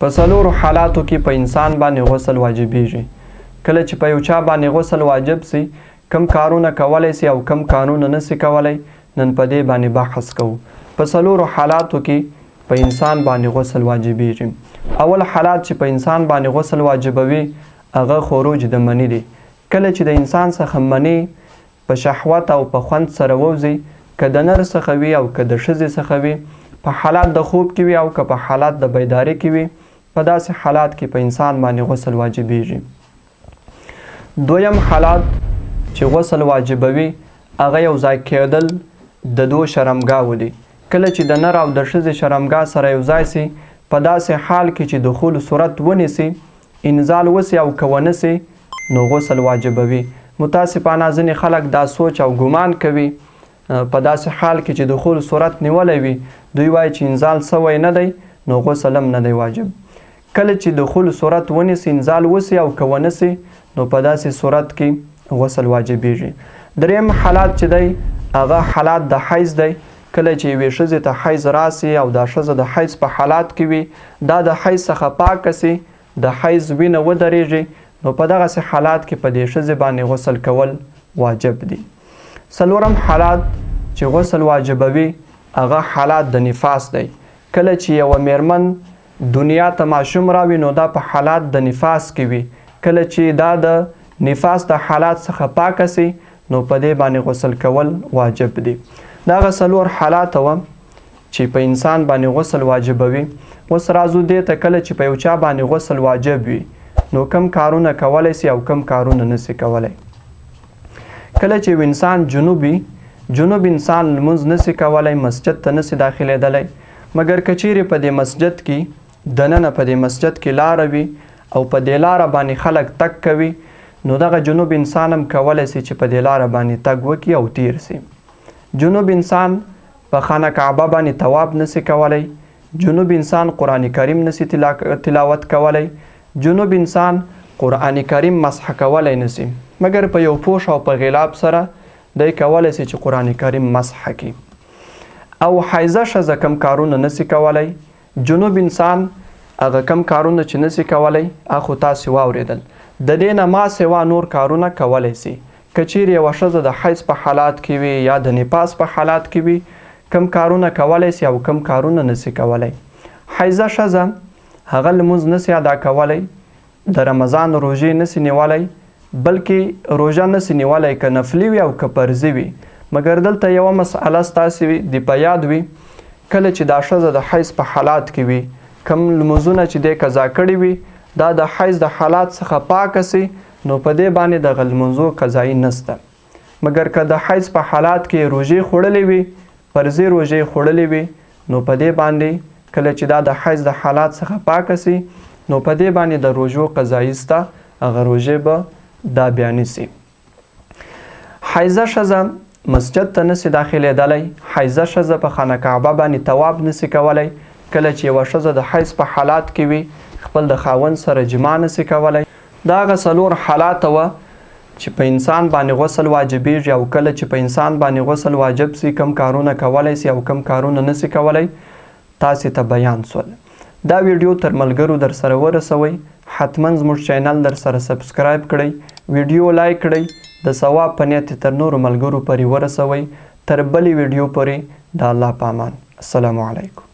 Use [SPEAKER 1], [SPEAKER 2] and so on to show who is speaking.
[SPEAKER 1] په څلورو حالاتو کې په انسان باندې غسل واجبېږي. کله چې په یو چا باندې غسل واجب سي، کم کارونه کولی سي او کم کارونه نسي کولی، نن په دې باندې بحث کوو. په څلورو حالاتو کې په انسان باندې غسل واجبېږي. اول حالات چې په انسان باندې غسل واجبوي هغه خروج د مني دی. کله چې د انسان څخه مني په شهوت او په خوند سره ووځي، که د نر څخه وي او که د ښځې څخه وي، په حالات د خوب کې وي او که په حالات د بیداري کې وي، په داسې حالات کې په انسان باندې غسل واجبېږي. دویم حالات چې غسل واجبوي هغه یو ځای کېدل د دوه شرمګاو دي. کله چې د نر او د ښځې شرمګاه سره یو ځای سي، په داسې حال کې چې دخول صورت ونیسي، انزال وسي او که ونه سي، نو غسل واجبوي. متاسفانه ځینې خلک دا سوچ او ګمان کوي په داسې حال کې چې دخول صورت نیولی وي، دوی وایي چې انزال سوی نه دی نو غسل هم نه دی واجب. کله چې دخول صورت ونیسي، انزال وسي او که ونه سي، نو په داسې صورت کې غسل واجبېږي. دریم حالات چې دی هغه حالات د حیض دی. کله چې یوې ښځې ته حیض راسي او دا ښځه د حیض په حالات کې وي، دا د حیض څخه پاکه سي، د حیض وینه ودرېږي، نو په دغسې حالات کې په دې ښځې باندې غسل کول واجب دي. څلورم حالات چې غسل واجبوي هغه حالات د نفاس دی. کله چې یوه میرمن دنیا ته ماشوم راوي، نو دا په حالات د نفاس کې وي. کله چې دا د نفاس د حالات څخه پاکه سي، نو په دې باندې غسل کول واجب دي. دا هغه څلور حالات وه چې په انسان باندې غسل واجبوي. اوس راځو دې ته، کله چې په یو چا باندې غسل واجب وي، نو کم کارونه کولی سي او کم کارونه نسي کولی. کله چې یو انسان جنوب انسان لمونځ نسي کولی، مسجد ته نسي داخلېدلی، مګر که چیرې په دې مسجد کې دننه په دې مسجد کې لاره وي او په دې لاره باندې خلک تګ کوي، نو دغه جنوب انسان هم کولی سي چې په دې لاره باندې تګ وکړي او تیر سي. جنوب انسان په خانه کعبه باندې طواف نسي کولی. جنوب انسان قرآن کریم نسي تلاوت کولی. جنوب انسان قرآن کریم مسح کولی نسي، مګر په یو پوښ او په غلاب سره دی کولی سي چې قرآن کریم مسح کړي. او حیضه ښځه کم کارونه نسي کولی. جنوب انسان هغه کم کارونه چې نسي کولی هغه خو تاسې واورېدل. د دې نه ما سوا نور کارونه کولی سي. که چیرې یوه ښځه د حیض په حالات کې وي یا د نفاس په حالات کې وي، کم کارونه کولی سي او کم کارونه نسي کولی. حیضه ښځه هغه لمونځ نسي ادا کولی، د رمضان روژې نسي نیولی، بلکې روژه نسي نیولی که نفلي وي او که فرضي وي. مګر دلته یوه مسئله ستاسې د په یاد وي، کله چې دا ښځه د حیض په حالات کې وي، کم لمونځونه چې دی قضا کړي وي، دا د حیض د حالات څخه پاکه سي، نو په دې باندې دغه لمونځو قضایي نسته. مګر که د حیض په حالات کې روژې خوړلې وي، فرضي روژې خوړلې وي، نو په دې باندې کله چې دا د حیض د حالات څخه پاکه سي، نو په دې باندې د روژو قضایي سته، هغه روژې به دا بیا نیسي. حیضه ښځه مسجد ته نسي داخلېدلی. حیضه ښځه په خانه کعبه باندې طواف نسي کولی. کله چې یوه ښځه د حیض په حالات کې وي، خپل د خاوند سره جما نسي کولی. دا هغه څلور حالات وه چې په انسان باندې غسل واجبېږي. او کله چې په انسان باندې غسل واجب سي، کم کارونه کولی سي او کم کارونه نسي کولی، تاسې ته بیان سول. دا ویډیو تر ملګرو در سره ورسوئ. حتما زموږ چینل در سره سبسکرایب کړئ، ویډیو لایک کړئ، د ثواب په نیت تر نورو ملګرو پورې ورسوئ. تر بلې ویډیو پورې د الله په امان. السلام علیکم.